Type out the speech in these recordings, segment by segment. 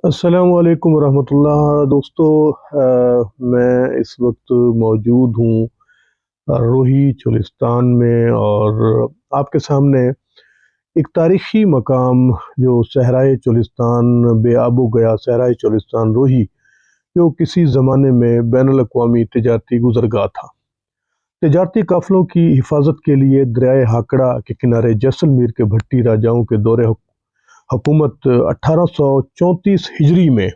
السلام علیکم ورحمۃ اللہ دوستو، میں اس وقت موجود ہوں روہی چولستان میں، اور آپ کے سامنے ایک تاریخی مقام جو صحرائے چولستان بے آب و گیا صحرائے چولستان روہی، جو کسی زمانے میں بین الاقوامی تجارتی گزرگاہ تھا۔ تجارتی قافلوں کی حفاظت کے لیے دریائے ہاکڑا کے کنارے جیسلمیر کے بھٹی راجاؤں کے دور حکومت 1834 ہجری میں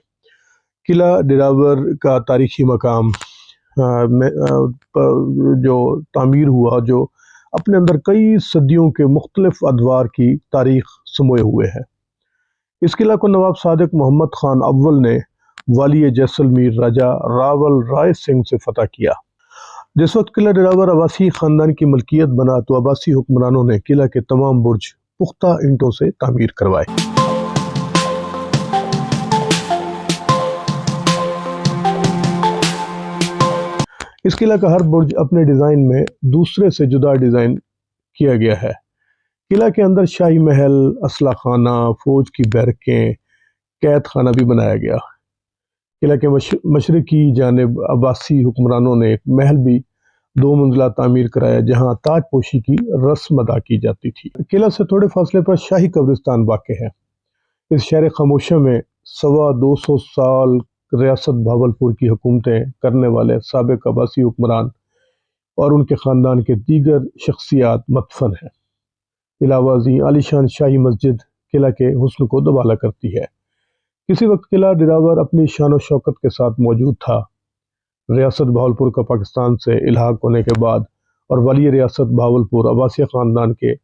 قلعہ ڈراور کا تاریخی مقام جو تعمیر ہوا، جو اپنے اندر کئی صدیوں کے مختلف ادوار کی تاریخ سموئے ہوئے ہے۔ اس قلعہ کو نواب صادق محمد خان اول نے والی جیسلمیر راجہ راول رائے سنگھ سے فتح کیا۔ جس وقت قلعہ ڈراور عباسی خاندان کی ملکیت بنا تو عباسی حکمرانوں نے قلعہ کے تمام برج پختہ اینٹوں سے تعمیر کروائے۔ اس قلعہ کا ہر برج اپنے ڈیزائن میں دوسرے سے جدا ڈیزائن کیا گیا ہے۔ قلعہ کے اندر شاہی محل، اسلحہ خانہ، فوج کی بیرکیں، قید خانہ بھی بنایا گیا۔ قلعہ کے مشرقی جانب عباسی حکمرانوں نے ایک محل بھی 2 منزلہ تعمیر کرایا، جہاں تاج پوشی کی رسم ادا کی جاتی تھی۔ قلعہ سے تھوڑے فاصلے پر شاہی قبرستان واقع ہے۔ اس شہر خاموشہ میں 250 سال ریاست بھاولپور کی حکومتیں کرنے والے سابق عباسی حکمران اور ان کے خاندان کے دیگر شخصیات مدفن ہیں۔ علاوہ ازیں عالیشان شاہی مسجد قلعہ کے حسن کو دوبالا کرتی ہے۔ کسی وقت قلعہ ڈراور اپنی شان و شوکت کے ساتھ موجود تھا۔ ریاست بھاولپور کا پاکستان سے الحاق ہونے کے بعد اور ولی ریاست بھاولپور عباسی خاندان کے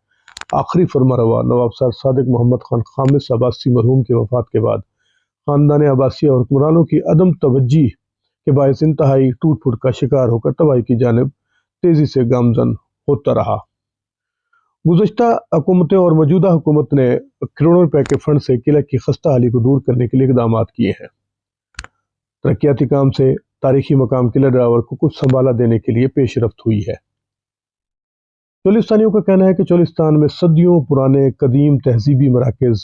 آخری فرمانروا نواب سر صادق محمد خان خامس عباسی مرحوم کی وفات کے بعد خاندان عباسی اور حکمرانوں کی عدم توجہی کے باعث انتہائی ٹوٹ پھوٹ کا شکار ہو کر تباہی کی جانب تیزی سے گامزن ہوتا رہا۔ گزشتہ حکومتیں اور موجودہ حکومت نے کروڑوں روپے کے فنڈ سے قلعہ کی خستہ حالی کو دور کرنے کے لیے اقدامات کیے ہیں۔ ترقیاتی کام سے تاریخی مقام قلعہ ڈراور کو کچھ سنبھالا دینے کے لیے پیش رفت ہوئی ہے۔ چولستانیوں کا کہنا ہے کہ چولستان میں صدیوں پرانے قدیم تہذیبی مراکز،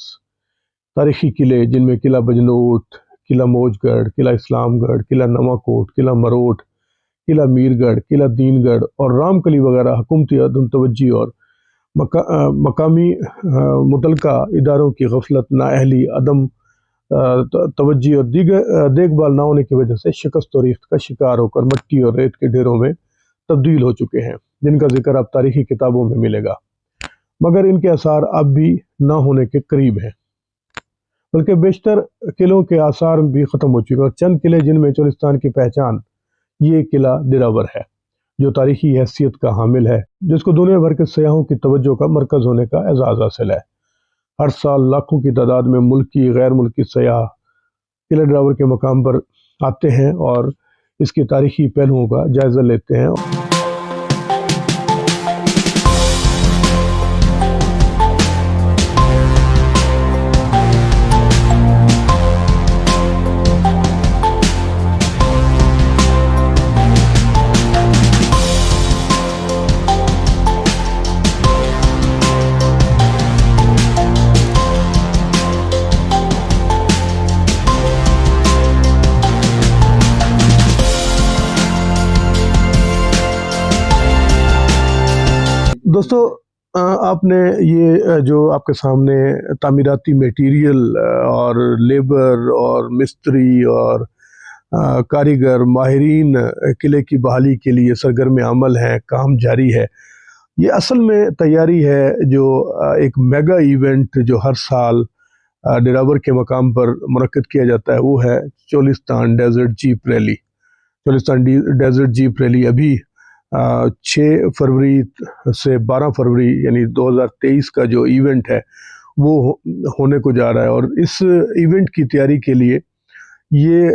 تاریخی قلعے جن میں قلعہ بجنوٹ، قلعہ موج گڑھ، قلعہ اسلام گڑھ، قلعہ نواں کوٹ، قلعہ مروٹ، قلعہ میر گڑھ، قلعہ دین گڑھ اور رام کلی وغیرہ حکومتی عدم توجہی اور مقامی متعلقہ اداروں کی غفلت، نااہلی، عدم توجہی اور دیکھ بھال نہ ہونے کی وجہ سے شکست و ریخت کا شکار ہو کر مٹی اور ریت کے ڈھیروں میں تبدیل ہو چکے ہیں، جن کا ذکر اب تاریخی کتابوں میں ملے گا، مگر ان کے آثار اب بھی نہ ہونے کے قریب ہیں، بلکہ بیشتر قلعوں کے آثار بھی ختم ہو چکے ہیں، اور چند قلعے جن میں چولستان کی پہچان یہ قلعہ ڈراور ہے، جو تاریخی حیثیت کا حامل ہے، جس کو دنیا بھر کے سیاحوں کی توجہ کا مرکز ہونے کا اعزاز حاصل ہے۔ ہر سال لاکھوں کی تعداد میں ملکی غیر ملکی سیاح قلعہ ڈراور کے مقام پر آتے ہیں اور اس کی تاریخی پہلوؤں کا جائزہ لیتے ہیں۔ دوستو، آپ نے یہ جو آپ کے سامنے تعمیراتی میٹیریل اور لیبر اور مستری اور کاریگر ماہرین قلعے کی بحالی کے لیے سرگرم عمل ہیں، کام جاری ہے، یہ اصل میں تیاری ہے جو ایک میگا ایونٹ جو ہر سال ڈراور کے مقام پر منعقد کیا جاتا ہے، وہ ہے Cholistan desert jeep rally. Cholistan desert jeep rally ابھی 6 فروری سے 12 فروری یعنی 2023 کا جو ایونٹ ہے وہ ہونے کو جا رہا ہے، اور اس ایونٹ کی تیاری کے لیے یہ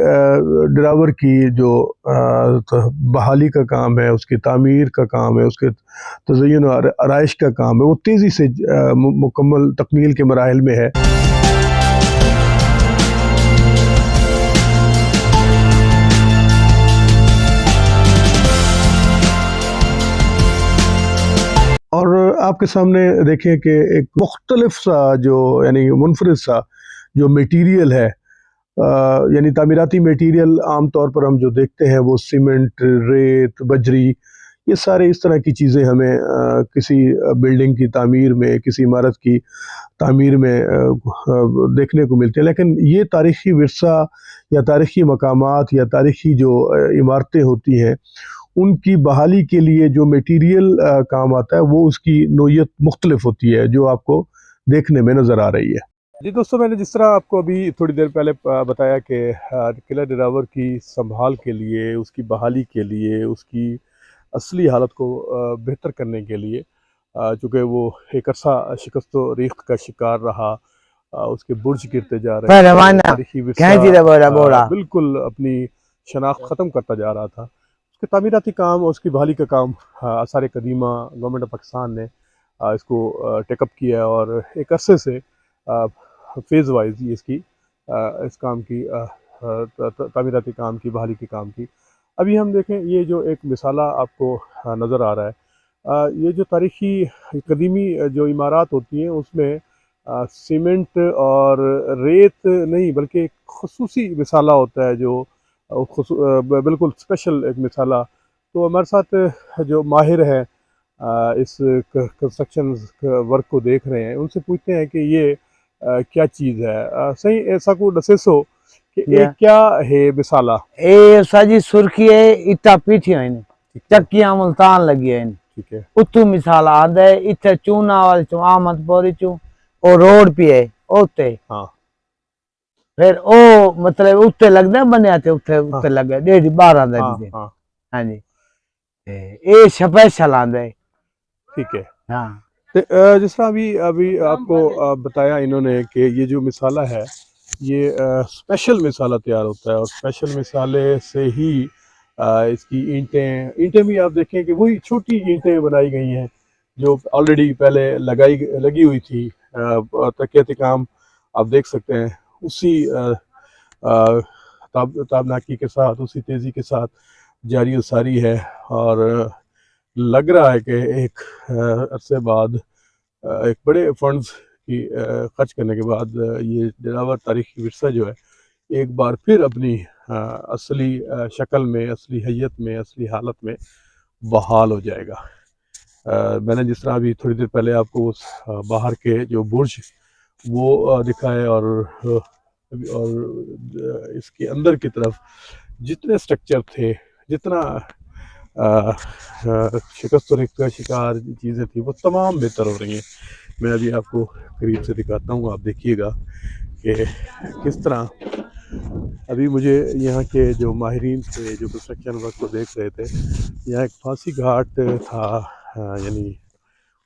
ڈراور کی جو بحالی کا کام ہے، اس کی تعمیر کا کام ہے، اس کے تزئین و آرائش کا کام ہے، وہ تیزی سے مکمل تکمیل کے مراحل میں ہے۔ اور آپ کے سامنے دیکھیں کہ ایک مختلف سا جو یعنی منفرد سا جو میٹیریل ہے یعنی تعمیراتی میٹیریل عام طور پر ہم جو دیکھتے ہیں وہ سیمنٹ، ریت، بجری، یہ سارے اس طرح کی چیزیں ہمیں کسی بلڈنگ کی تعمیر میں، کسی عمارت کی تعمیر میں دیکھنے کو ملتے ہیں، لیکن یہ تاریخی ورثہ یا تاریخی مقامات یا تاریخی جو عمارتیں ہوتی ہیں ان کی بحالی کے لیے جو میٹیریل کام آتا ہے وہ اس کی نوعیت مختلف ہوتی ہے جو آپ کو دیکھنے میں نظر آ رہی ہے۔ جی دوستو، میں نے جس طرح آپ کو ابھی تھوڑی دیر پہلے بتایا کہ قلعہ ڈراور کی سنبھال کے لیے، اس کی بحالی کے لیے، اس کی اصلی حالت کو بہتر کرنے کے لیے، چونکہ وہ ایک عرصہ شکست و ریخت کا شکار رہا، اس کے برج گرتے جا رہے ہیں، تاریخی ورثہ بالکل اپنی شناخت ختم کرتا جا رہا تھا، اس کے تعمیراتی کام اور اس کی بحالی کا کام آثار قدیمہ گورنمنٹ آف پاکستان نے اس کو ٹیک اپ کیا اور ایک عرصے سے فیز وائز اس کام کی تعمیراتی کام کی، بحالی کے کام کی۔ ابھی ہم دیکھیں یہ جو ایک مثالہ آپ کو نظر آ رہا ہے، یہ جو تاریخی قدیمی جو عمارات ہوتی ہیں اس میں سیمنٹ اور ریت نہیں بلکہ ایک خصوصی مثالہ ہوتا ہے جو بالکل اسپیشل ایک مثالہ۔ تو ہمارے ساتھ جو ماہر ہیں اس کنسٹرکشن ورک کو دیکھ رہے ہیں، ان سے پوچھتے ہیں کہ یہ کیا چیز ہے، صحیح ایسا کو دسیسو کہ ایک کیا ہے مثالہ؟ اے ساجی سرخی ہے، اٹا پیٹھی ہیں، چکیاں ملتان لگی ہیں، ٹھیک ہے، اتو مثال آدھا ہے، اتھے چونا والے چون آمد پوری چون اور روڈ پہ ہے اوتے، ہاں پھر او مطلب اتھے لگ دے بنے آتے اتھے لگ گئے 12:30 دے، ہاں جی اے سپیشل آدھا ہے، ٹھیک ہے۔ ہاں جس طرح ابھی آپ کو بتایا انہوں نے کہ یہ جو مثالہ ہے یہ اسپیشل مثالہ تیار ہوتا ہے، اور اسپیشل مثالے سے ہی اس کی اینٹیں بھی آپ دیکھیں کہ وہی چھوٹی اینٹیں بنائی گئی ہیں جو آلریڈی پہلے لگی ہوئی تھی، تکیاتی کام آپ دیکھ سکتے ہیں اسی تابناکی کے ساتھ، اسی تیزی کے ساتھ جاری و ساری ہے، اور لگ رہا ہے کہ ایک عرصے بعد ایک بڑے فنڈز کی خرچ کرنے کے بعد یہ ڈراور تاریخی ورثہ جو ہے ایک بار پھر اپنی اصلی شکل میں، اصلی حیت میں، اصلی حالت میں بحال ہو جائے گا۔ میں نے جس طرح ابھی تھوڑی دیر پہلے آپ کو باہر کے جو برج وہ دکھائے، اور اس کے اندر کی طرف جتنے سٹرکچر تھے، جتنا شکست و ریخت کا شکار چیزیں تھیں وہ تمام بہتر ہو رہی ہیں۔ میں ابھی آپ کو قریب سے دکھاتا ہوں، آپ دیکھیے گا کہ کس طرح ابھی مجھے یہاں کے جو ماہرین تھے جو کنسٹرکشن ورک کو دیکھ رہے تھے، یہاں ایک پھانسی گھاٹ تھا، یعنی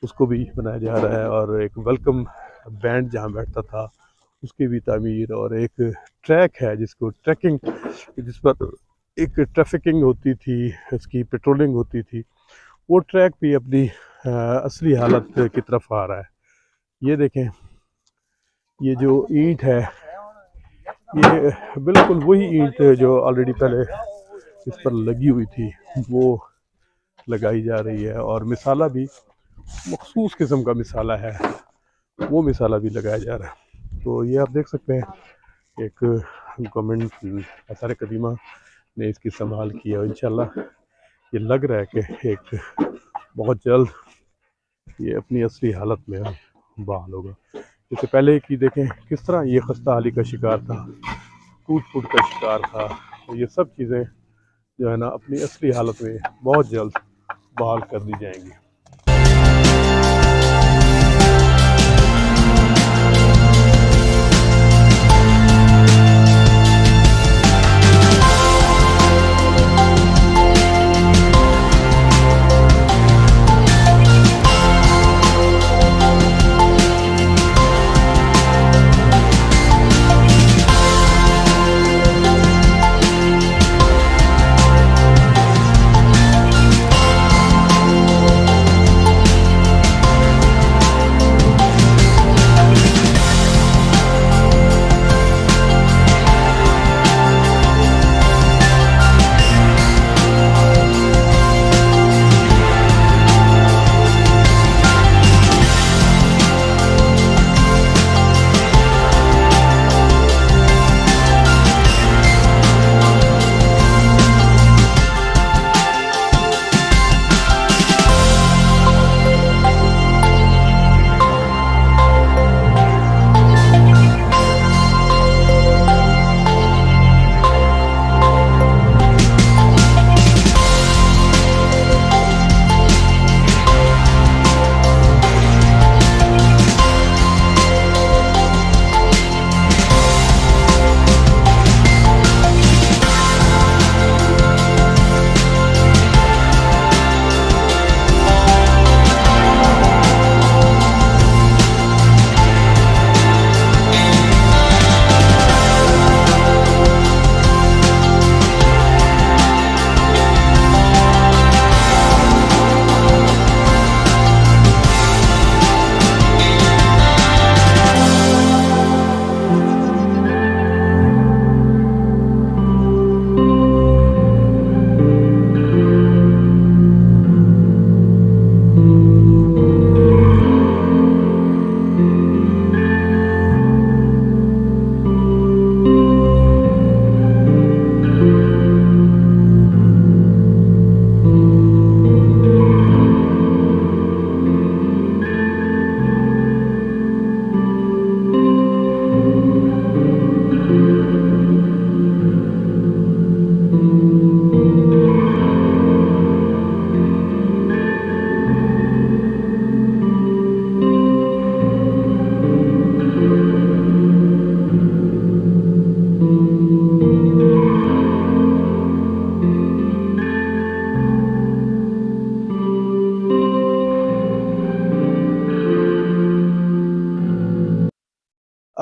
اس کو بھی بنایا جا رہا ہے، اور ایک ویلکم بینڈ جہاں بیٹھتا تھا اس کی بھی تعمیر، اور ایک ٹریک ہے جس کو ٹریکنگ، جس پر ایک ٹریفکنگ ہوتی تھی، اس کی پیٹرولنگ ہوتی تھی، وہ ٹریک بھی اپنی اصلی حالت کی طرف آ رہا ہے۔ یہ دیکھیں، یہ جو اینٹ ہے یہ بالکل وہی اینٹ جو آلریڈی پہلے اس پر لگی ہوئی تھی وہ لگائی جا رہی ہے، اور مثالہ بھی مخصوص قسم کا مثالہ ہے، وہ مثالہ بھی لگایا جا رہا ہے۔ تو یہ آپ دیکھ سکتے ہیں ایک گورنمنٹ آثار قدیمہ نے اس کی سنبھال کی ہے، اور انشاءاللہ یہ لگ رہا ہے کہ ایک بہت جلد یہ اپنی اصلی حالت میں بحال ہوگا۔ اس سے پہلے کی دیکھیں کس طرح یہ خستہ حالی کا شکار تھا، ٹوٹ پھوٹ کا شکار تھا، یہ سب چیزیں جو ہے نا اپنی اصلی حالت میں بہت جلد بحال کر دی جائیں گی۔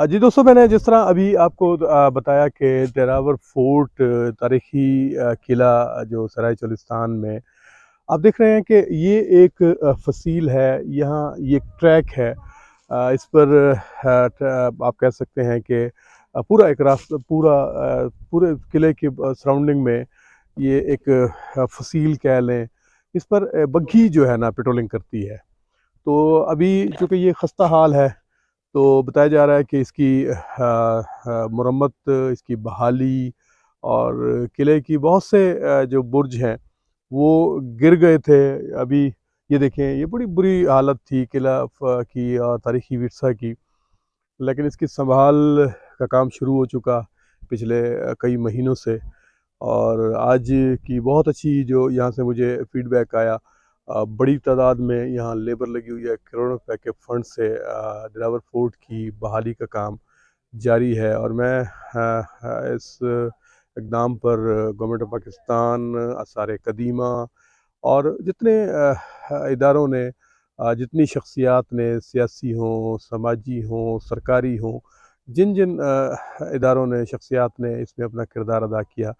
جی دوستوں، میں نے جس طرح ابھی آپ کو بتایا کہ دراور فورٹ تاریخی قلعہ جو سرائے چولستان میں آپ دیکھ رہے ہیں کہ یہ ایک فصیل ہے، یہاں یہ ایک ٹریک ہے، اس پر آپ کہہ سکتے ہیں کہ پورا ایک راستہ پورے قلعے کے سراؤنڈنگ میں یہ ایک فصیل کہہ لیں، اس پر بگھی جو ہے نا پیٹرولنگ کرتی ہے۔ تو ابھی چونکہ یہ خستہ حال ہے تو بتایا جا رہا ہے کہ اس کی مرمت، اس کی بحالی اور قلعے کی بہت سے جو برج ہیں وہ گر گئے تھے۔ ابھی یہ دیکھیں، یہ بڑی بری حالت تھی قلعہ کی اور تاریخی ورثہ کی، لیکن اس کی سنبھال کا کام شروع ہو چکا پچھلے کئی مہینوں سے، اور آج کی بہت اچھی جو یہاں سے مجھے فیڈ بیک آیا، بڑی تعداد میں یہاں لیبر لگی ہوئی ہے، کروڑوں روپے کے فنڈ سے دراور فورٹ کی بحالی کا کام جاری ہے، اور میں اس اقدام پر گورنمنٹ آف پاکستان، آثار قدیمہ اور جتنے اداروں نے، جتنی شخصیات نے، سیاسی ہوں، سماجی ہوں، سرکاری ہوں، جن اداروں نے، شخصیات نے اس میں اپنا کردار ادا کیا،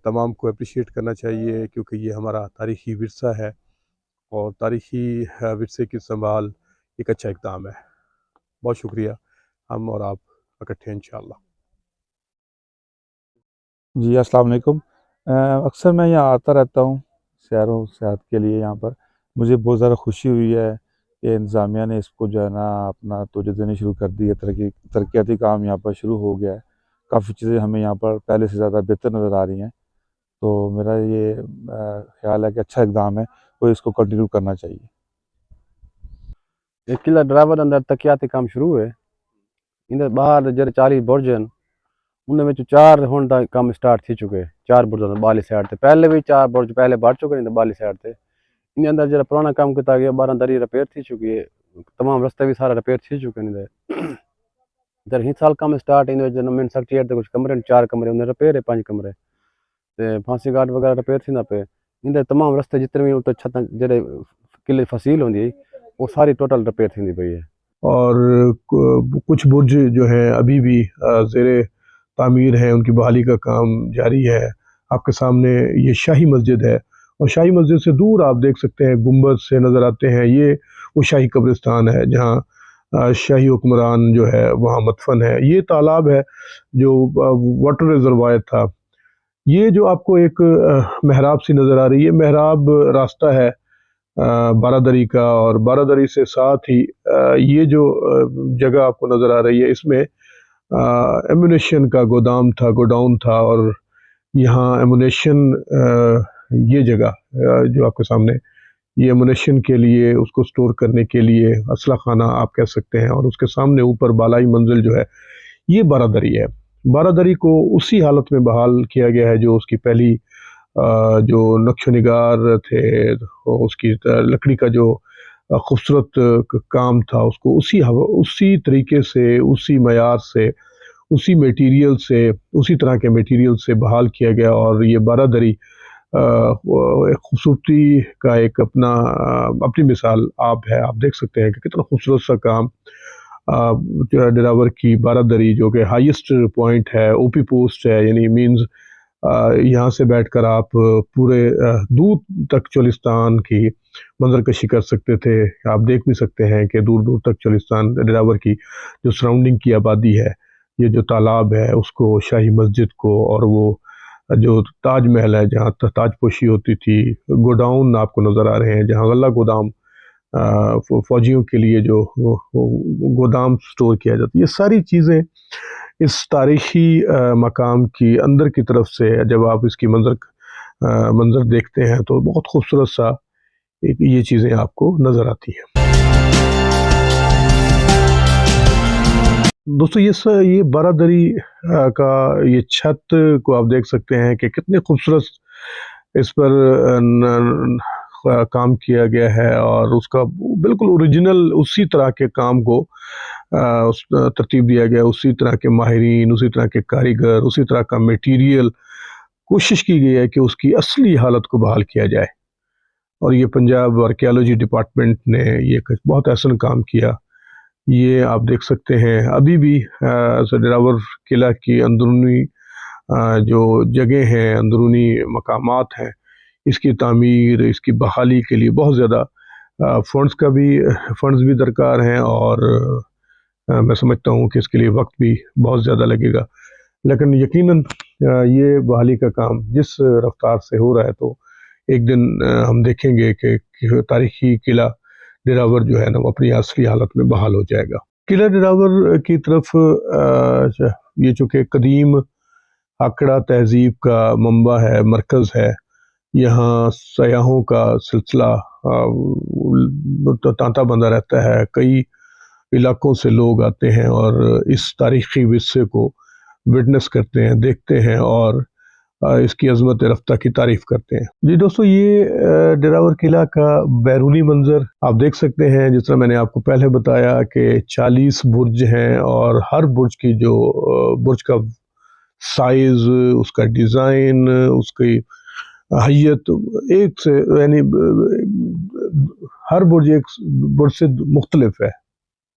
تمام کو اپریشیٹ کرنا چاہیے، کیونکہ یہ ہمارا تاریخی ورثہ ہے اور تاریخی ورثے کی سنبھال ایک اچھا اقدام ہے۔ بہت شکریہ، ہم اور آپ اکٹھے انشاءاللہ۔ جی السلام علیکم۔ اکثر میں یہاں آتا رہتا ہوں سیر و سیاحت کے لیے، یہاں پر مجھے بہت زیادہ خوشی ہوئی ہے کہ انتظامیہ نے اس کو جو ہے نا اپنا توجہ دینی شروع کر دی ہے، ترقیاتی کام یہاں پر شروع ہو گیا ہے، کافی چیزیں ہمیں یہاں پر پہلے سے زیادہ بہتر نظر آ رہی ہیں، تو میرا یہ خیال ہے کہ اچھا اقدام ہے اور اس کو کنٹینیو کرنا چاہیے۔ یہ قلعہ دراور اندر ترقیاتی کام شروع ہے، اندر باہر جڑے 40 برج ہیں انہوں میں 4 ہون دا کام سٹارٹ تھی چکے، 4 برج بالی سائڈ تے، پہلے بھی 4 برج پہلے بڑھ چکے ہیں بالی سائڈ تے، ان اندر جڑا پرانا کام کیتا گیا 12 دری ریپیئر تھی چکی ہے، تمام رستے بھی سارا ریپیئر تھی چکے ہیں ادھر ہی سال کام سٹارٹ ہے، جو مین سیکٹری تے کچھ کمرے 4 کمرے انہیں ریپیئر ہے، 5 کمرے تے پھانسی گھاٹ وغیرہ ریپیئر تھی نہ پہ، اندر تمام رستے جتنے بھی اتنے چھتاں جڑے قلعے فصیل ہوندی وہ ساری ٹوٹل ریپیئر تھی پئی ہے، اور کچھ برج جو ہیں ابھی بھی زیر تعمیر ہیں، ان کی بحالی کا کام جاری ہے۔ آپ کے سامنے یہ شاہی مسجد ہے، اور شاہی مسجد سے دور آپ دیکھ سکتے ہیں گنبد سے نظر آتے ہیں، یہ وہ شاہی قبرستان ہے جہاں شاہی حکمران جو ہے وہاں مدفن ہے۔ یہ تالاب ہے جو واٹر ریزروائر تھا۔ یہ جو آپ کو ایک محراب سی نظر آ رہی ہے، محراب راستہ ہے بارہ دری کا، اور بارہ دری سے ساتھ ہی یہ جو جگہ آپ کو نظر آ رہی ہے، اس میں ایمونیشن کا گودام تھا، گوڈاؤن تھا، اور یہاں ایمونیشن یہ جگہ جو آپ کے سامنے، یہ ایمونیشن کے لیے، اس کو سٹور کرنے کے لیے اسلحہ خانہ آپ کہہ سکتے ہیں، اور اس کے سامنے اوپر بالائی منزل جو ہے یہ بارہ دری ہے۔ بارہ دری کو اسی حالت میں بحال کیا گیا ہے جو اس کی پہلی جو نقش و نگار تھے، اس کی لکڑی کا جو خوبصورت کام تھا، اس کو اسی طریقے سے، اسی معیار سے، اسی میٹیریل سے، اسی طرح کے میٹیریل سے بحال کیا گیا، اور یہ بارہ دری ایک خوبصورتی کا ایک اپنی مثال آپ ہے۔ آپ دیکھ سکتے ہیں کہ کتنا خوبصورت سا کام دراور کی بارہ دری، جو کہ ہائیسٹ پوائنٹ ہے، او پی پوسٹ ہے، یعنی مینز یہاں سے بیٹھ کر آپ پورے دور تک چولستان کی منظر کشی کر سکتے تھے۔ آپ دیکھ بھی سکتے ہیں کہ دور دور تک چولستان دراور کی جو سراؤنڈنگ کی آبادی ہے، یہ جو تالاب ہے اس کو، شاہی مسجد کو، اور وہ جو تاج محل ہے جہاں تاج پوشی ہوتی تھی، گوڈاؤن آپ کو نظر آ رہے ہیں جہاں غلہ گودام فوجیوں کے لیے جو گودام سٹور کیا جاتا ہے، یہ ساری چیزیں اس تاریخی مقام کی اندر کی طرف سے جب آپ اس کی منظر دیکھتے ہیں تو بہت خوبصورت سا یہ چیزیں آپ کو نظر آتی ہیں۔ دوستو یہ بارہ دری کا یہ چھت کو آپ دیکھ سکتے ہیں کہ کتنے خوبصورت اس پر کام کیا گیا ہے، اور اس کا بالکل اوریجنل اسی طرح کے کام کو ترتیب دیا گیا، اسی طرح کے ماہرین، اسی طرح کے کاریگر، اسی طرح کا میٹیریل، کوشش کی گئی ہے کہ اس کی اصلی حالت کو بحال کیا جائے، اور یہ پنجاب آرکیالوجی ڈپارٹمنٹ نے یہ بہت احسن کام کیا یہ آپ دیکھ سکتے ہیں ابھی بھی ڈراور قلعہ کی اندرونی جو جگہ ہیں، اندرونی مقامات ہیں، اس کی تعمیر، اس کی بحالی کے لیے بہت زیادہ فنڈز بھی درکار ہیں، اور میں سمجھتا ہوں کہ اس کے لیے وقت بھی بہت زیادہ لگے گا، لیکن یقیناً یہ بحالی کا کام جس رفتار سے ہو رہا ہے تو ایک دن ہم دیکھیں گے کہ تاریخی قلعہ ڈراور جو ہے نا وہ اپنی اصلی حالت میں بحال ہو جائے گا۔ قلعہ ڈراور کی طرف یہ چونکہ قدیم آکڑا تہذیب کا منبع ہے، مرکز ہے، یہاں سیاحوں کا سلسلہ تانتا بندہ رہتا ہے، کئی علاقوں سے لوگ آتے ہیں اور اس تاریخی ورثے کو وٹنس کرتے ہیں، دیکھتے ہیں اور اس کی عظمت رفتہ کی تعریف کرتے ہیں۔ جی دوستو، یہ ڈراور قلعہ کا بیرونی منظر آپ دیکھ سکتے ہیں۔ جس طرح میں نے آپ کو پہلے بتایا کہ 40 برج ہیں، اور ہر برج کی جو برج کا سائز، اس کا ڈیزائن، اس کی حیت ایک سے، یعنی ہر برج ایک برج سے مختلف ہے۔